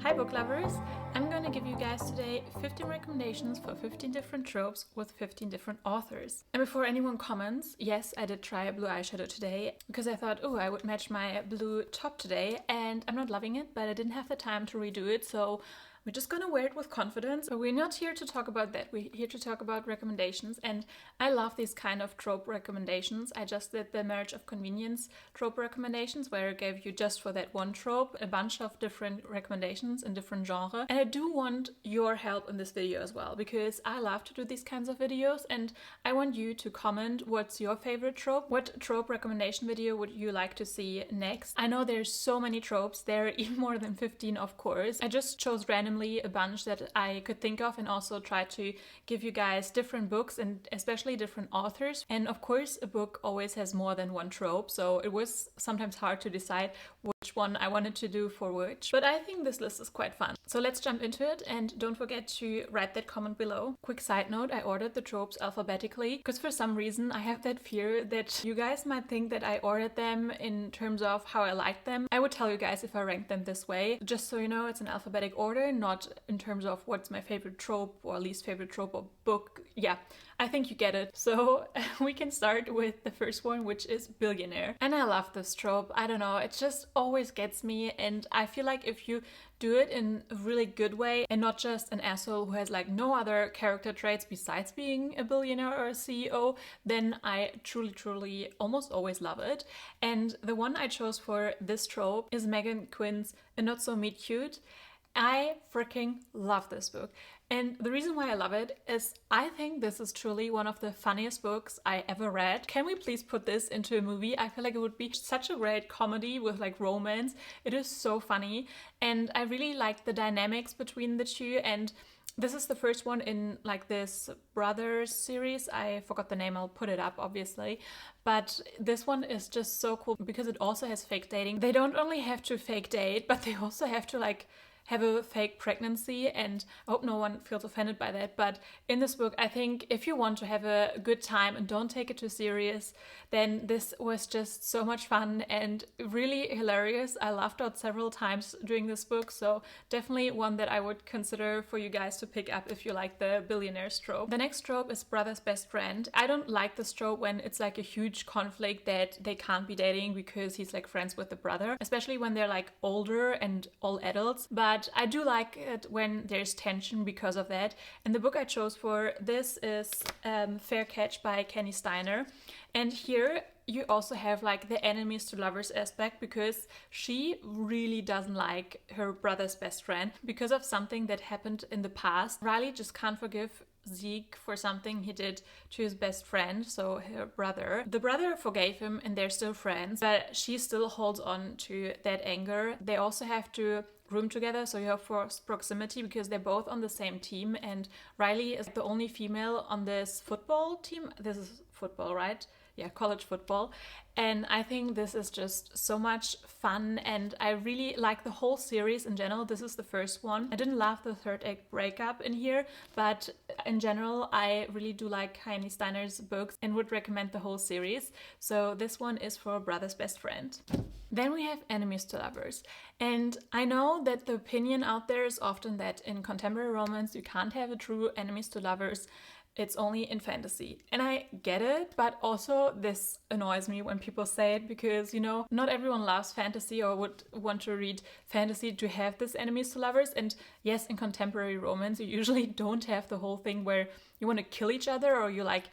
Hi book lovers! I'm going to give you guys today 15 recommendations for 15 different tropes with 15 different authors. And before anyone comments, yes, I did try a blue eyeshadow today because I thought, oh, I would match my blue top today, and I'm not loving it, but I didn't have the time to redo it, so we're just gonna wear it with confidence. But we're not here to talk about that. We're here to talk about recommendations, and I love these kind of trope recommendations. I just did the Marriage of Convenience trope recommendations, where I gave you just for that one trope a bunch of different recommendations in different genres. And I do want your help in this video as well, because I love to do these kinds of videos, and I want you to comment what's your favorite trope. What trope recommendation video would you like to see next? I know there's so many tropes. There are even more than 15, of course. I just chose randomly a bunch that I could think of, and also try to give you guys different books and especially different authors. And of course, a book always has more than one trope, so it was sometimes hard to decide which one I wanted to do for which. But I think this list is quite fun. So let's jump into it, and don't forget to write that comment below. Quick side note, I ordered the tropes alphabetically because for some reason I have that fear that you guys might think that I ordered them in terms of how I like them. I would tell you guys if I ranked them this way. Just so you know, it's an alphabetic order, not in terms of what's my favorite trope or least favorite trope or book. Yeah, I think you get it. So we can start with the first one, which is billionaire. And I love this trope. I don't know, it just always gets me, and I feel like if you do it in a really good way and not just an asshole who has like no other character traits besides being a billionaire or a CEO, then I truly almost always love it. And the one I chose for this trope is Megan Quinn's A Not So Meet Cute. I freaking love this book. And the reason why I love it is I think this is truly one of the funniest books I ever read. Can we please put this into a movie? I feel like it would be such a great comedy with like romance. It is so funny, and I really like the dynamics between the two. And this is the first one in like this Brothers series. I forgot the name, I'll put it up obviously. But this one is just so cool because it also has fake dating. They don't only have to fake date, but they also have to like have a fake pregnancy, and I hope no one feels offended by that. But in this book, I think if you want to have a good time and don't take it too serious, then this was just so much fun and really hilarious. I laughed out several times during this book, so definitely one that I would consider for you guys to pick up if you like the billionaire trope. The next trope is brother's best friend. I don't like this trope when it's like a huge conflict that they can't be dating because he's like friends with the brother, especially when they're like older and all adults. But I do like it when there's tension because of that. And the book I chose for this is Fair Catch by Kenny Steiner. And here you also have like the enemies to lovers aspect, because she really doesn't like her brother's best friend because of something that happened in the past. Riley just can't forgive Zeke for something he did to his best friend, so her brother. The brother forgave him and they're still friends, but she still holds on to that anger. They also have to room together, so you have forced proximity because they're both on the same team, and Riley is the only female on this football team. This is football, right? Yeah, college football. And I think this is just so much fun, and I really like the whole series in general. This is the first one. I didn't love the third act breakup in here, but in general, I really do like Kenny Steiner's books and would recommend the whole series. So this one is for brother's best friend. Then we have enemies to lovers. And I know that the opinion out there is often that in contemporary romance, you can't have a true enemies to lovers. It's only in fantasy. And I get it, but also this annoys me when people say it because, you know, not everyone loves fantasy or would want to read fantasy to have this enemies to lovers. And yes, in contemporary romance, you usually don't have the whole thing where you want to kill each other or you like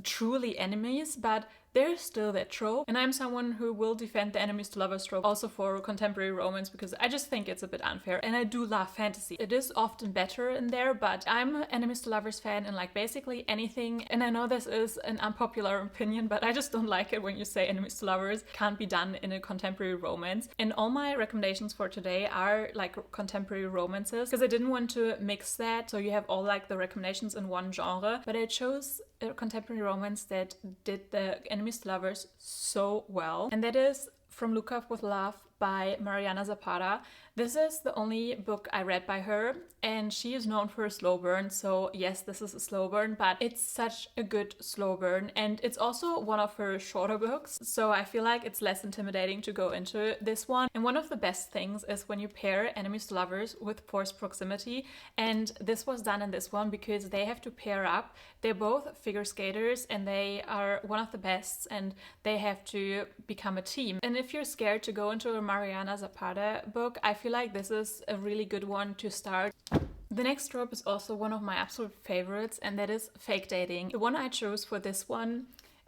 truly enemies, but there's still that trope, and I'm someone who will defend the enemies to lovers trope also for contemporary romance because I just think it's a bit unfair, and I do love fantasy. It is often better in there, but I'm an enemies to lovers fan in like basically anything, and I know this is an unpopular opinion, but I just don't like it when you say enemies to lovers can't be done in a contemporary romance. And all my recommendations for today are like contemporary romances because I didn't want to mix that, so you have all like the recommendations in one genre, but I chose a contemporary romance that did the enemies to lovers so well, and that is From Lukov with Love by Mariana Zapata. This is the only book I read by her, and she is known for a slow burn, so yes, this is a slow burn, but it's such a good slow burn, and it's also one of her shorter books, so I feel like it's less intimidating to go into this one. And one of the best things is when you pair enemies to lovers with forced proximity, and this was done in this one because they have to pair up. They're both figure skaters, and they are one of the best, and they have to become a team. And if you're scared to go into a Mariana Zapata book, I feel like this is a really good one to start. The next trope is also one of my absolute favorites, and that is fake dating. The one I chose for this one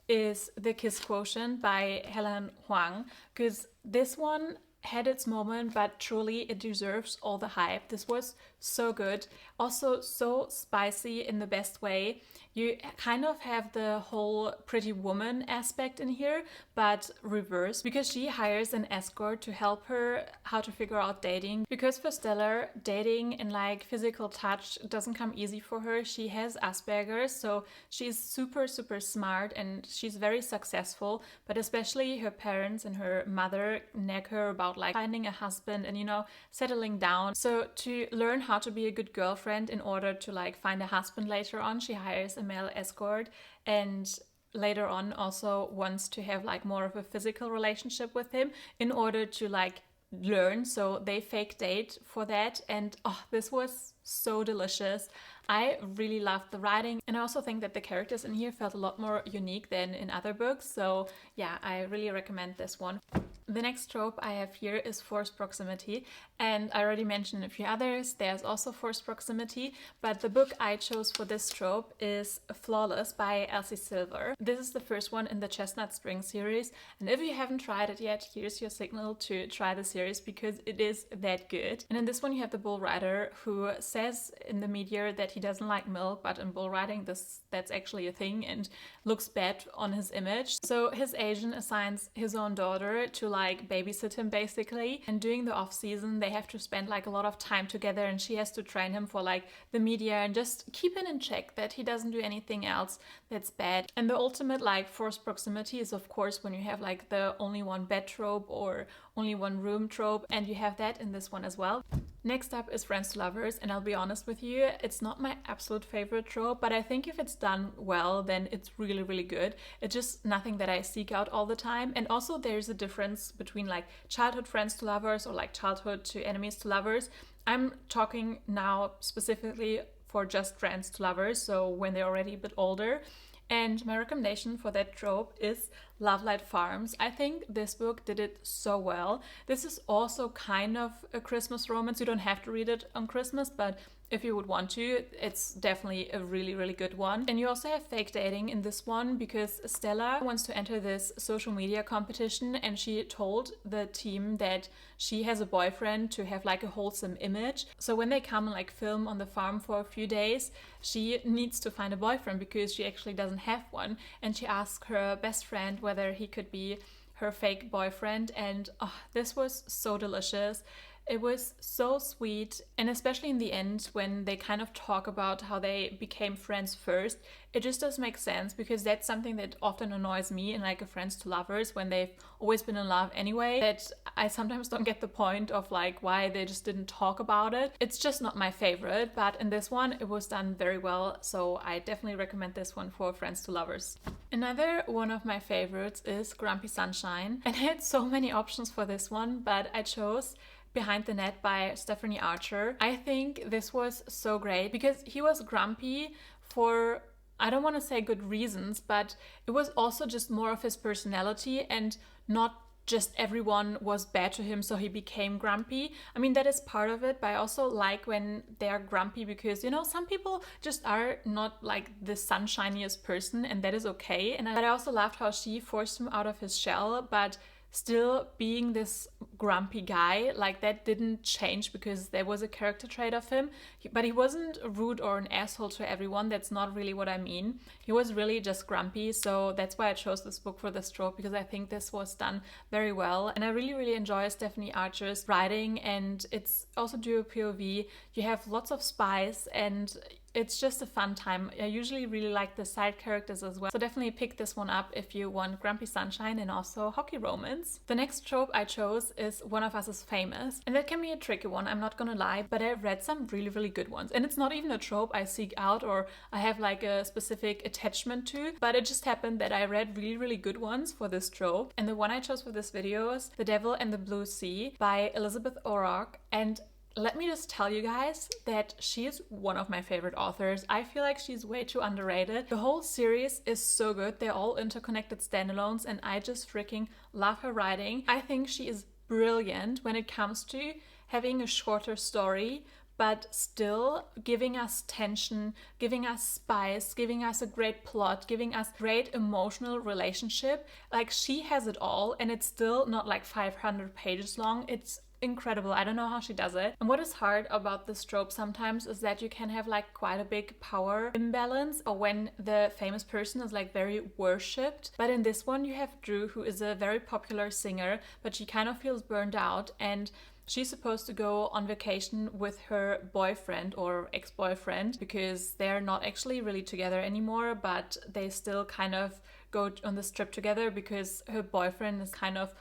is The Kiss Quotient by Helen Huang, because this one had its moment, but truly it deserves all the hype. This was so good, also so spicy in the best way. You kind of have the whole pretty woman aspect in here, but reversed, because she hires an escort to help her how to figure out dating. Because for Stellar, dating and like physical touch doesn't come easy for her. She has Asperger's, so she's super smart and she's very successful, but especially her parents and her mother nag her about like finding a husband and, you know, settling down. So to learn how to be a good girlfriend in order to like find a husband later on, she hires a male escort, and later on also wants to have like more of a physical relationship with him in order to like learn. So they fake date for that, and oh, this was so delicious. I really loved the writing, and I also think that the characters in here felt a lot more unique than in other books. So yeah, I really recommend this one. The next trope I have here is forced proximity, and I already mentioned a few others. There's also forced proximity, but the book I chose for this trope is Flawless by Elsie Silver. This is the first one in the Chestnut Spring series, and if you haven't tried it yet, here's your signal to try the series because it is that good. And in this one you have the bull rider who says in the media that he doesn't like milk, but in bull riding that's actually a thing and looks bad on his image. So his agent assigns his own daughter to like babysit him basically, and during the off season they have to spend like a lot of time together, and she has to train him for like the media and just keep it in check that he doesn't do anything else that's bad. And the ultimate like forced proximity is of course when you have like the only one bed trope or only one room trope, and you have that in this one as well. Next up is Friends to Lovers, and I'll be honest with you, it's not my absolute favorite trope, but I think if it's done well, then it's really good. It's just nothing that I seek out all the time. And also there's a difference between like childhood friends to lovers or like childhood to enemies to lovers. I'm talking now specifically for just friends to lovers, so when they're already a bit older. And my recommendation for that trope is Lovelight Farms. I think this book did it so well. This is also kind of a Christmas romance. You don't have to read it on Christmas, but if you would want to, it's definitely a really good one. And you also have fake dating in this one because Stella wants to enter this social media competition, and she told the team that she has a boyfriend to have like a wholesome image. So when they come and like film on the farm for a few days, she needs to find a boyfriend because she actually doesn't have one. And she asks her best friend whether he could be her fake boyfriend, and oh, this was so delicious. It was so sweet, and especially in the end when they kind of talk about how they became friends first, it just does make sense, because that's something that often annoys me in like a friends to lovers when they've always been in love anyway, that I sometimes don't get the point of like why they just didn't talk about it. It's just not my favorite, but in this one it was done very well, so I definitely recommend this one for friends to lovers. Another one of my favorites is Grumpy Sunshine, and I had so many options for this one, but I chose Behind the Net by Stephanie Archer. I think this was so great because he was grumpy for, I don't want to say good reasons, but it was also just more of his personality, and not just everyone was bad to him so he became grumpy. I mean, that is part of it, but I also like when they are grumpy because, you know, some people just are not like the sunshiniest person, and that is okay. But I also loved how she forced him out of his shell, but still being this grumpy guy, like that didn't change because there was a character trait of him. But he wasn't rude or an asshole to everyone. That's not really what I mean. He was really just grumpy. So that's why I chose this book for this trope, because I think this was done very well. And I really enjoy Stephanie Archer's writing, and it's also dual POV. You have lots of spice, and it's just a fun time. I usually really like the side characters as well, so definitely pick this one up if you want Grumpy Sunshine and also hockey romance. The next trope I chose is one of us is famous. And that can be a tricky one, I'm not gonna lie, but I've read some really, really good ones. And it's not even a trope I seek out or I have like a specific attachment to, but it just happened that I read really, really good ones for this trope. And the one I chose for this video is The Devil and the Blue Sea by Elizabeth Orrock. And let me just tell you guys that she is one of my favorite authors. I feel like she's way too underrated. The whole series is so good. They're all interconnected standalones and I just freaking love her writing. I think she is brilliant when it comes to having a shorter story but still giving us tension, giving us spice, giving us a great plot, giving us great emotional relationship. Like, she has it all and it's still not like 500 pages long. It's incredible. I don't know how she does it. And what is hard about this trope sometimes is that you can have like quite a big power imbalance, or when the famous person is like very worshipped. But in this one you have Drew, who is a very popular singer, but she kind of feels burned out, and she's supposed to go on vacation with her boyfriend or ex-boyfriend because they're not actually really together anymore, but they still kind of go on this trip together because her boyfriend is kind of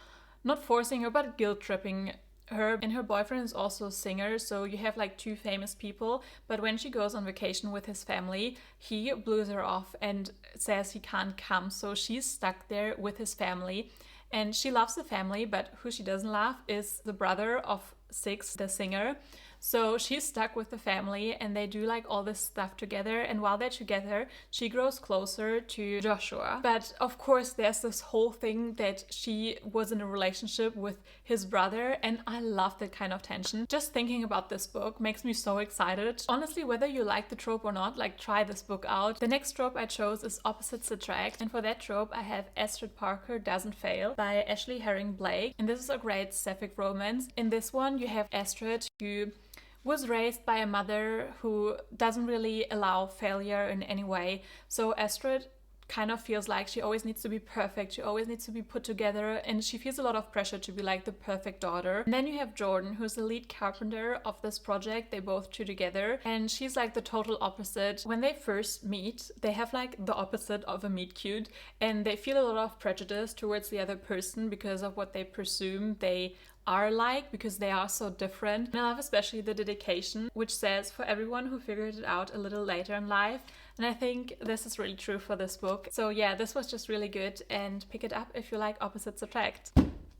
not forcing her but guilt-tripping her. And her boyfriend is also a singer, so you have like two famous people. But when she goes on vacation with his family, he blows her off and says he can't come, so she's stuck there with his family. And she loves the family, but who she doesn't love is the brother of Six, the singer. So she's stuck with the family and they do like all this stuff together. And while they're together, she grows closer to Joshua. But of course, there's this whole thing that she was in a relationship with his brother. And I love that kind of tension. Just thinking about this book makes me so excited. Honestly, whether you like the trope or not, like, try this book out. The next trope I chose is Opposites Attract. And for that trope, I have Astrid Parker Doesn't Fail by Ashley Herring Blake. And this is a great sapphic romance. In this one, you have Astrid, who was raised by a mother who doesn't really allow failure in any way. So Astrid kind of feels like she always needs to be perfect, she always needs to be put together, and she feels a lot of pressure to be like the perfect daughter. And then you have Jordan, who's the lead carpenter of this project. They both two together, and she's like the total opposite. When they first meet, they have like the opposite of a meet cute, and they feel a lot of prejudice towards the other person because of what they presume they are like, because they are so different. And I love especially the dedication, which says, for everyone who figured it out a little later in life. And I think this is really true for this book. So yeah, this was just really good, and pick it up if you like Opposites Attract.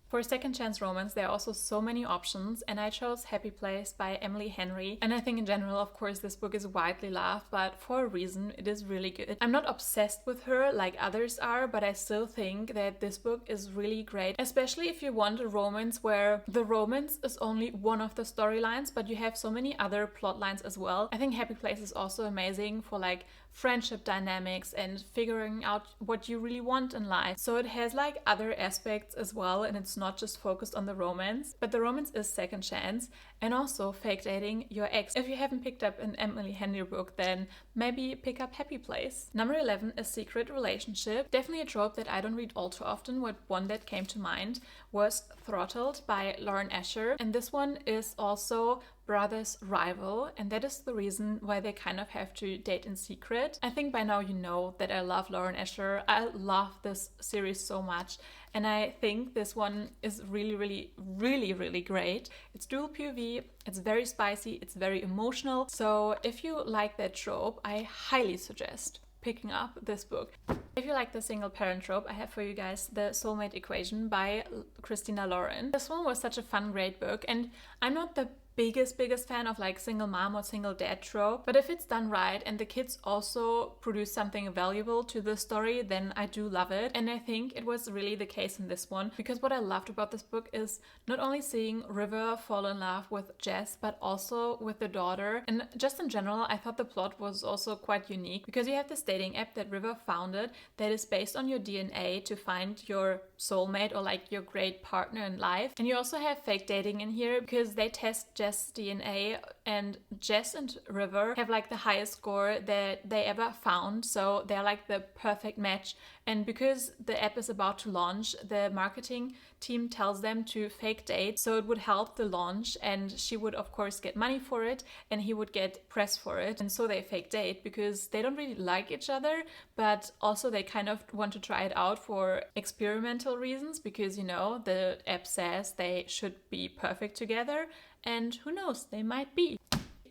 For a second chance romance, there are also so many options, and I chose Happy Place by Emily Henry. And I think in general, of course, this book is widely loved, but for a reason, it is really good. I'm not obsessed with her like others are, but I still think that this book is really great, especially if you want a romance where the romance is only one of the storylines, but you have so many other plot lines as well. I think Happy Place is also amazing for like friendship dynamics and figuring out what you really want in life. So it has like other aspects as well, and it's not just focused on the romance, but the romance is second chance and also fake dating your ex. If you haven't picked up an Emily Henry book, then maybe pick up Happy Place. Number 11 is Secret Relationship. Definitely a trope that I don't read all too often. What one that came to mind was Throttled by Lauren Asher, and this one is also brother's rival, and that is the reason why they kind of have to date in secret. I think by now you know that I love Lauren Asher. I love this series so much, and I think this one is really, really, really, really great. It's dual POV, it's very spicy, it's very emotional. So if you like that trope, I highly suggest picking up this book. If you like the single parent trope, I have for you guys The Soulmate Equation by Christina Lauren. This one was such a fun, great book, and I'm not the biggest fan of like single mom or single dad trope, but if it's done right and the kids also produce something valuable to the story, then I do love it. And I think it was really the case in this one, because what I loved about this book is not only seeing River fall in love with Jess, but also with the daughter. And just in general, I thought the plot was also quite unique, because you have this dating app that River founded that is based on your DNA to find your soulmate or like your great partner in life. And you also have fake dating in here, because they test Jess' DNA, and Jess and River have like the highest score that they ever found, so they're like the perfect match. And because the app is about to launch, the marketing team tells them to fake date, so it would help the launch, and she would of course get money for it and he would get press for it. And so they fake date because they don't really like each other, but also they kind of want to try it out for experimental reasons, because you know the app says they should be perfect together, and who knows, they might be.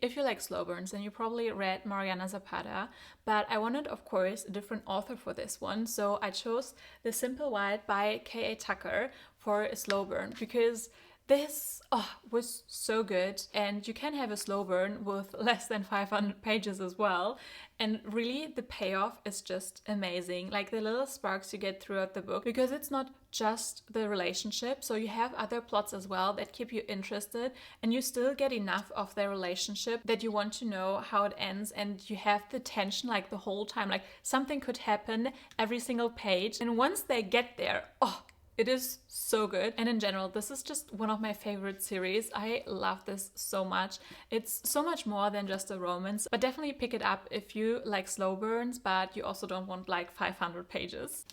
If you like slow burns, then you probably read Mariana Zapata, but I wanted, of course, a different author for this one, so I chose The Simple White by K.A. Tucker for a slow burn, because this was so good, and you can have a slow burn with less than 500 pages as well. And really, the payoff is just amazing. Like the little sparks you get throughout the book, because it's not just the relationship. So you have other plots as well that keep you interested, and you still get enough of their relationship that you want to know how it ends, and you have the tension like the whole time. Like something could happen every single page. And once they get there, it is so good. And in general, this is just one of my favorite series. I love this so much. It's so much more than just a romance, but definitely pick it up if you like slow burns, but you also don't want like 500 pages.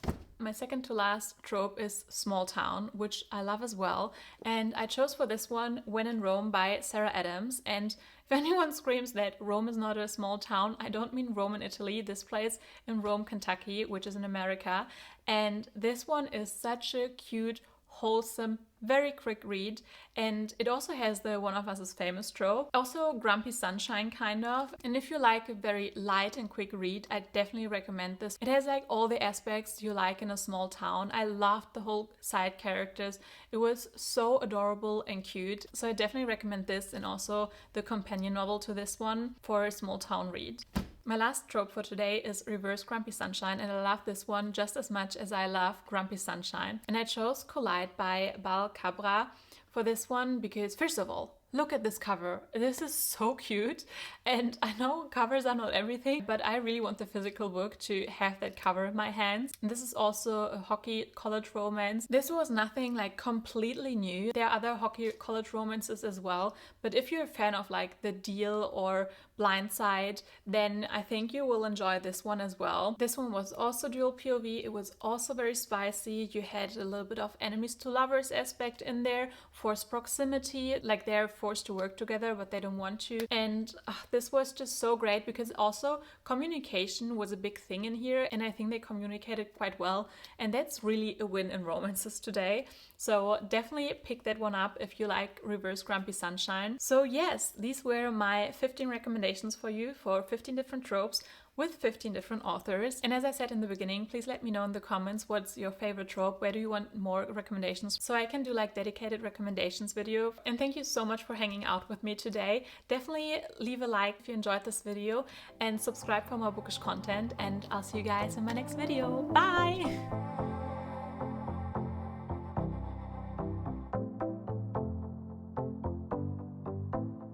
My second to last trope is small town, which I love as well. And I chose for this one When in Rome by Sarah Adams. And if anyone screams that Rome is not a small town, I don't mean Rome in Italy. This place in Rome, Kentucky, which is in America. And this one is such a cute, wholesome, very quick read, and it also has the One of Us is Famous trope, also grumpy sunshine kind of. And if you like a very light and quick read, I definitely recommend this. It has like all the aspects you like in a small town. I loved the whole side characters. It was so adorable and cute, so I definitely recommend this, and also the companion novel to this one for a small town read. My last trope for today is Reverse Grumpy Sunshine, and I love this one just as much as I love Grumpy Sunshine. And I chose Collide by Bal Cabra for this one because, first of all, look at this cover. This is so cute, and I know covers are not everything, but I really want the physical book to have that cover in my hands. And this is also a hockey college romance. This was nothing like completely new. There are other hockey college romances as well, but if you're a fan of like The Deal or Blindside, then I think you will enjoy this one as well. This one was also dual POV. It was also very spicy. You had a little bit of enemies to lovers aspect in there, forced proximity, like they're forced to work together but they don't want to. And this was just so great because also communication was a big thing in here, and I think they communicated quite well, and that's really a win in romances today. So definitely pick that one up if you like Reverse Grumpy Sunshine. So yes, these were my 15 recommendations for you for 15 different tropes with 15 different authors. And as I said in the beginning, please let me know in the comments what's your favorite trope, where do you want more recommendations, so I can do like dedicated recommendations video. And thank you so much for hanging out with me today. Definitely leave a like if you enjoyed this video and subscribe for more bookish content, and I'll see you guys in my next video. Bye!